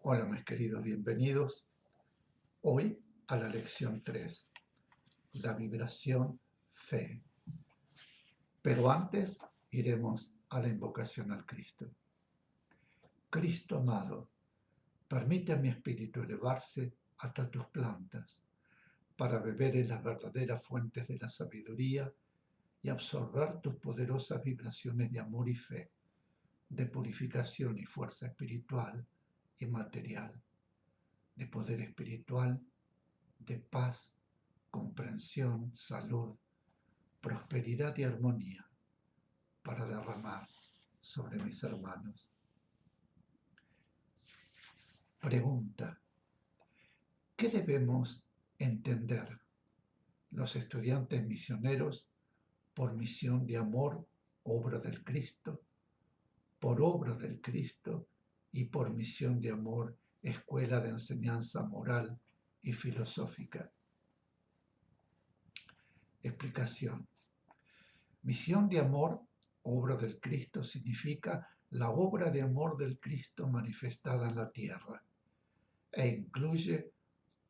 Hola mis queridos, bienvenidos hoy a la lección 3, la vibración fe. Pero antes iremos a la invocación al Cristo. Cristo amado, permite a mi espíritu elevarse hasta tus plantas para beber en las verdaderas fuentes de la sabiduría y absorber tus poderosas vibraciones de amor y fe, de purificación y fuerza espiritual y material, de poder espiritual, de paz, comprensión, salud, prosperidad y armonía para derramar sobre mis hermanos. Pregunta: ¿qué debemos entender los estudiantes misioneros por misión de amor, obra del Cristo, por obra del Cristo y por misión de amor, escuela de enseñanza moral y filosófica? Explicación. Misión de amor, obra del Cristo, significa la obra de amor del Cristo manifestada en la tierra e incluye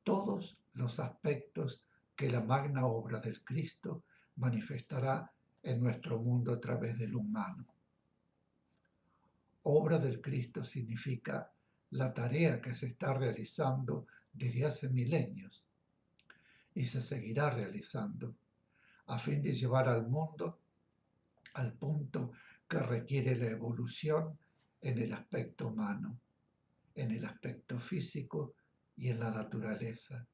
todos los aspectos que la magna obra del Cristo manifestará en nuestro mundo a través del humano. Obra del Cristo significa la tarea que se está realizando desde hace milenios y se seguirá realizando a fin de llevar al mundo al punto que requiere la evolución en el aspecto humano, en el aspecto físico y en la naturaleza,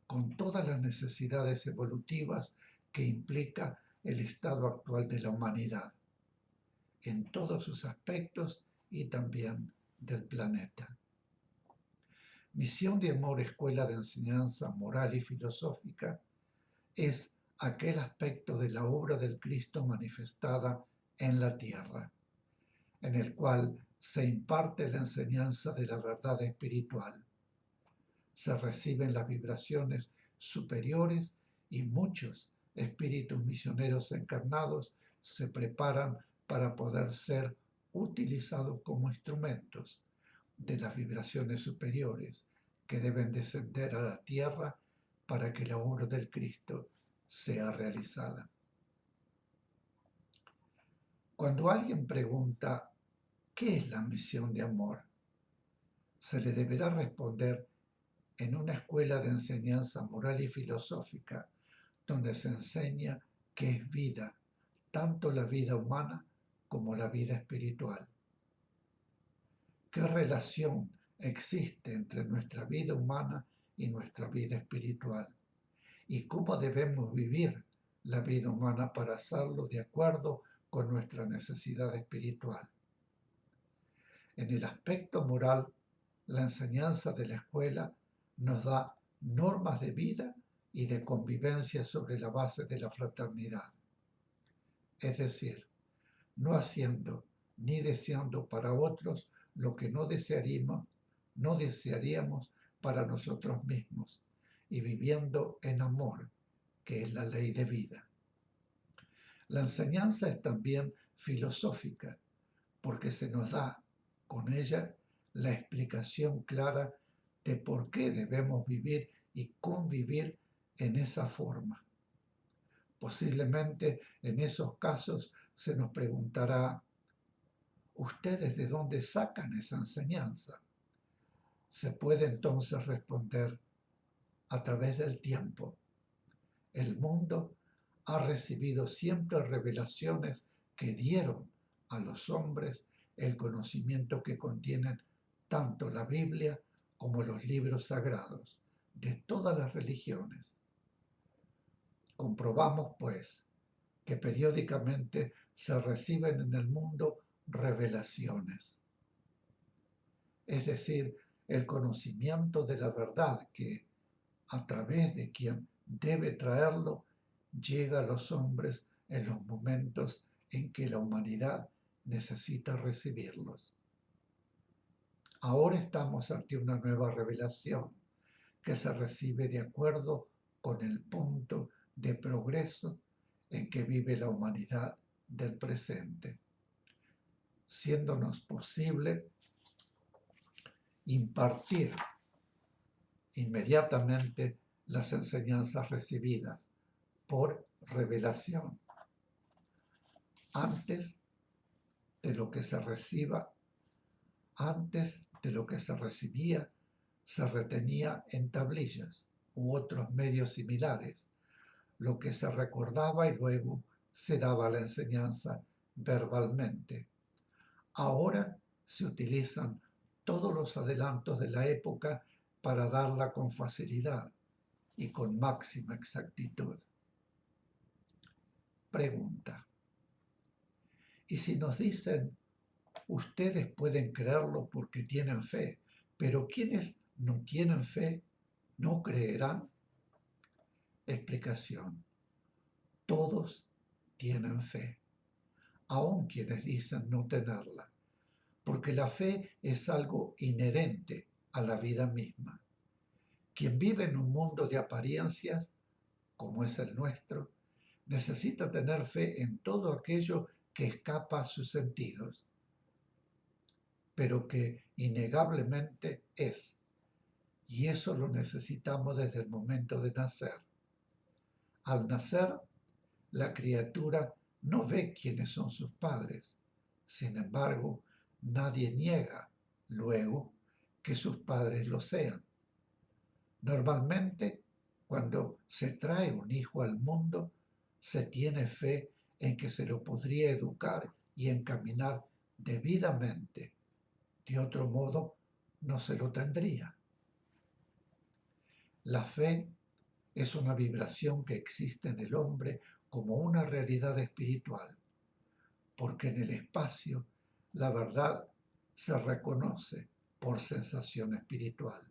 con todas las necesidades evolutivas que implica el estado actual de la humanidad, en todos sus aspectos y también del planeta. Misión de amor, escuela de enseñanza moral y filosófica, es aquel aspecto de la obra del Cristo manifestada en la tierra, en el cual se imparte la enseñanza de la verdad espiritual. Se reciben las vibraciones superiores y muchos espíritus misioneros encarnados se preparan para poder ser utilizados como instrumentos de las vibraciones superiores que deben descender a la tierra para que la obra del Cristo sea realizada. Cuando alguien pregunta ¿qué es la misión de amor?, se le deberá responder en una escuela de enseñanza moral y filosófica donde se enseña que es vida, tanto la vida humana como la vida espiritual. ¿Qué relación existe entre nuestra vida humana y nuestra vida espiritual? ¿Y cómo debemos vivir la vida humana para hacerlo de acuerdo con nuestra necesidad espiritual? En el aspecto moral, la enseñanza de la escuela nos da normas de vida y de convivencia sobre la base de la fraternidad. Es decir, no haciendo ni deseando para otros lo que no desearíamos para nosotros mismos, y viviendo en amor, que es la ley de vida. La enseñanza es también filosófica, porque se nos da con ella la explicación clara de por qué debemos vivir y convivir en esa forma. Posiblemente en esos casos se nos preguntará: ¿ustedes de dónde sacan esa enseñanza? Se puede entonces responder: a través del tiempo. El mundo ha recibido siempre revelaciones que dieron a los hombres el conocimiento que contienen tanto la Biblia como los libros sagrados de todas las religiones. Comprobamos, pues, que periódicamente se reciben en el mundo revelaciones, es decir, el conocimiento de la verdad que, a través de quien debe traerlo, llega a los hombres en los momentos en que la humanidad necesita recibirlos. Ahora estamos ante una nueva revelación que se recibe de acuerdo con el punto de progreso en que vive la humanidad del presente, siéndonos posible impartir inmediatamente las enseñanzas recibidas por revelación, antes de lo que se reciba, antes de lo que se recibía, se retenía en tablillas u otros medios similares, lo que se recordaba y luego se daba la enseñanza verbalmente. Ahora se utilizan todos los adelantos de la época para darla con facilidad y con máxima exactitud. Pregunta: ¿y si nos dicen, ustedes pueden creerlo porque tienen fe, pero quienes no tienen fe no creerán? Explicación: todos tienen fe, aun quienes dicen no tenerla, porque la fe es algo inherente a la vida misma. Quien vive en un mundo de apariencias, como es el nuestro, necesita tener fe en todo aquello que escapa a sus sentidos, pero que innegablemente es, y eso lo necesitamos desde el momento de nacer. Al nacer, la criatura no ve quiénes son sus padres. Sin embargo, nadie niega luego que sus padres lo sean. Normalmente, cuando se trae un hijo al mundo, se tiene fe en que se lo podría educar y encaminar debidamente. De otro modo, no se lo tendría. La fe es una vibración que existe en el hombre como una realidad espiritual, porque en el espacio la verdad se reconoce por sensación espiritual.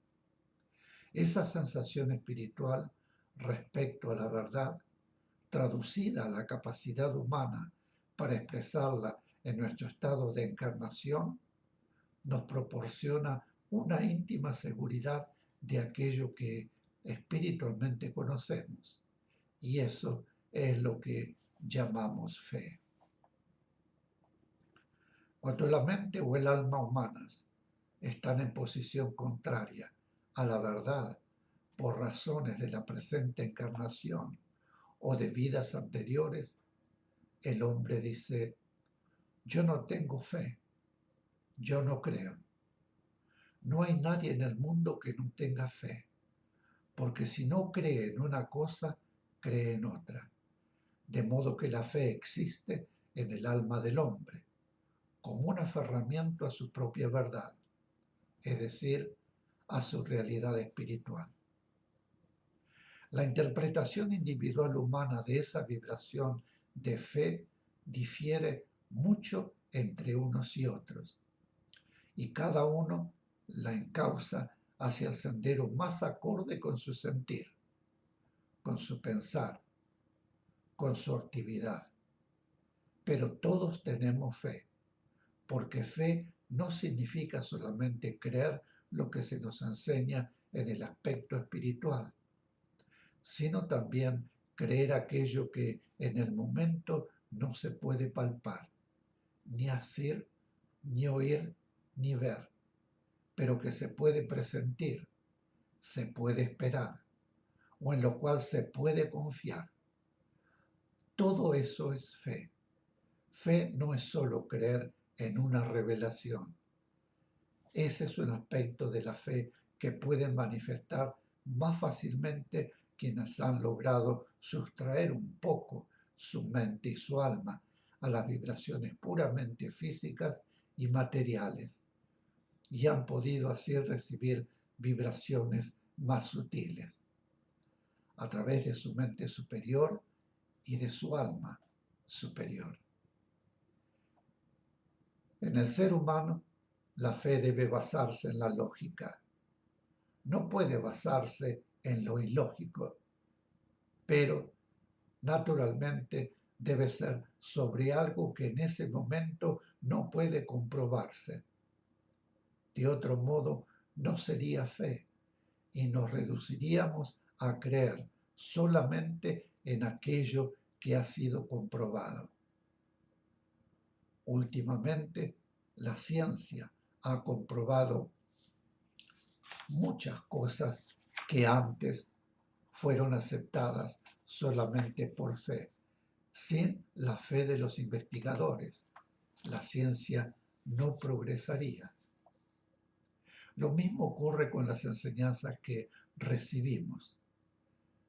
Esa sensación espiritual respecto a la verdad, traducida a la capacidad humana para expresarla en nuestro estado de encarnación, nos proporciona una íntima seguridad de aquello que espiritualmente conocemos. Y eso es lo que llamamos fe. Cuando la mente o el alma humanas están en posición contraria a la verdad por razones de la presente encarnación o de vidas anteriores, el hombre dice: yo no tengo fe, yo no creo. No hay nadie en el mundo que no tenga fe, porque si no cree en una cosa, cree en otra. De modo que la fe existe en el alma del hombre, como un aferramiento a su propia verdad, es decir, a su realidad espiritual. La interpretación individual humana de esa vibración de fe difiere mucho entre unos y otros, y cada uno la encausa hacia el sendero más acorde con su sentir, con su pensar, con su actividad. Pero todos tenemos fe, porque fe no significa solamente creer lo que se nos enseña en el aspecto espiritual, sino también creer aquello que en el momento no se puede palpar, ni hacer, ni oír, ni ver, pero que se puede presentir, se puede esperar, o en lo cual se puede confiar. Todo eso es fe. Fe no es solo creer en una revelación. Ese es un aspecto de la fe que pueden manifestar más fácilmente quienes han logrado sustraer un poco su mente y su alma a las vibraciones puramente físicas y materiales, y han podido así recibir vibraciones más sutiles a través de su mente superior y de su alma superior. En el ser humano, la fe debe basarse en la lógica. No puede basarse en lo ilógico, pero naturalmente debe ser sobre algo que en ese momento no puede comprobarse. De otro modo, no sería fe y nos reduciríamos a creer solamente en aquello que ha sido comprobado. Últimamente, la ciencia ha comprobado muchas cosas que antes fueron aceptadas solamente por fe. Sin la fe de los investigadores, la ciencia no progresaría. Lo mismo ocurre con las enseñanzas que recibimos.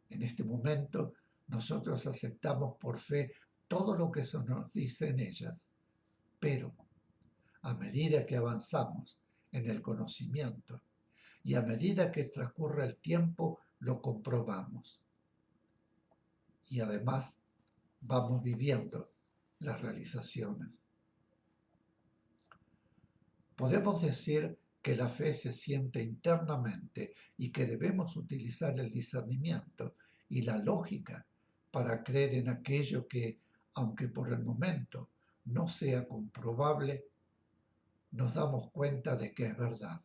En este momento, nosotros aceptamos por fe todo lo que se nos dice en ellas, pero a medida que avanzamos en el conocimiento y a medida que transcurre el tiempo, lo comprobamos. Y además vamos viviendo las realizaciones. Podemos decir que la fe se siente internamente y que debemos utilizar el discernimiento y la lógica para creer en aquello que, aunque por el momento no sea comprobable, nos damos cuenta de que es verdad.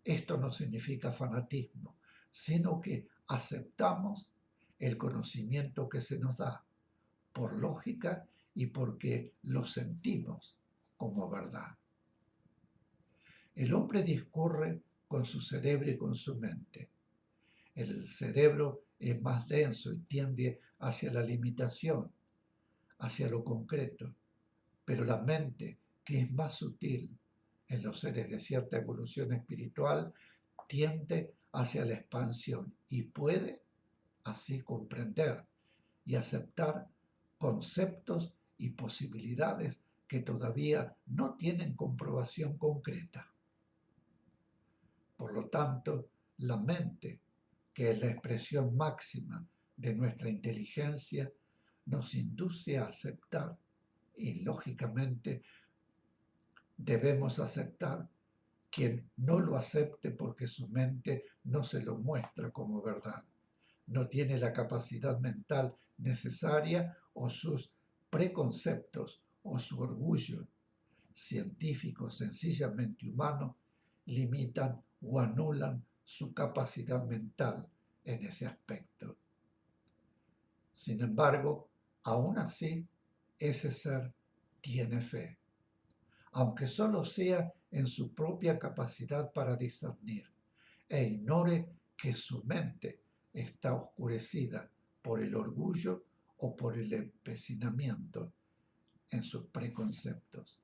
Esto no significa fanatismo, sino que aceptamos el conocimiento que se nos da por lógica y porque lo sentimos como verdad. El hombre discurre con su cerebro y con su mente. El cerebro es más denso y tiende hacia la limitación, hacia lo concreto, pero la mente, que es más sutil en los seres de cierta evolución espiritual, tiende hacia la expansión y puede así comprender y aceptar conceptos y posibilidades que todavía no tienen comprobación concreta. Por lo tanto, la mente, que es la expresión máxima de nuestra inteligencia, nos induce a aceptar y, lógicamente, debemos aceptar quien no lo acepte porque su mente no se lo muestra como verdad. No tiene la capacidad mental necesaria o sus preconceptos o su orgullo científico sencillamente humano limitan o anulan su capacidad mental en ese aspecto. Sin embargo, aún así, ese ser tiene fe, aunque solo sea en su propia capacidad para discernir, e ignore que su mente está oscurecida por el orgullo o por el empecinamiento en sus preconceptos.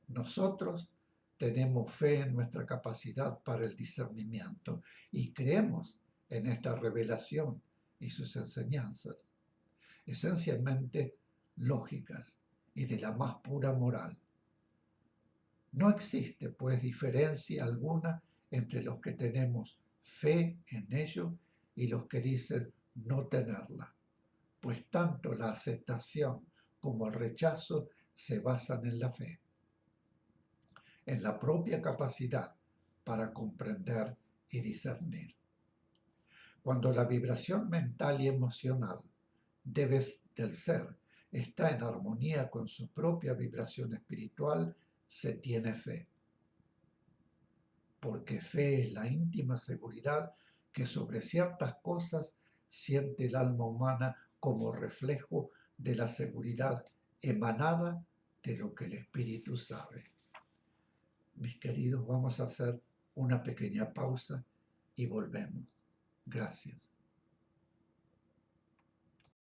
Nosotros tenemos fe en nuestra capacidad para el discernimiento y creemos en esta revelación y sus enseñanzas, esencialmente lógicas y de la más pura moral. No existe, pues, diferencia alguna entre los que tenemos fe en ello y los que dicen no tenerla, pues tanto la aceptación como el rechazo se basan en la fe, en la propia capacidad para comprender y discernir. Cuando la vibración mental y emocional del ser está en armonía con su propia vibración espiritual, se tiene fe. Porque fe es la íntima seguridad que sobre ciertas cosas siente el alma humana como reflejo de la seguridad emanada de lo que el espíritu sabe. Mis queridos, vamos a hacer una pequeña pausa y volvemos. Gracias.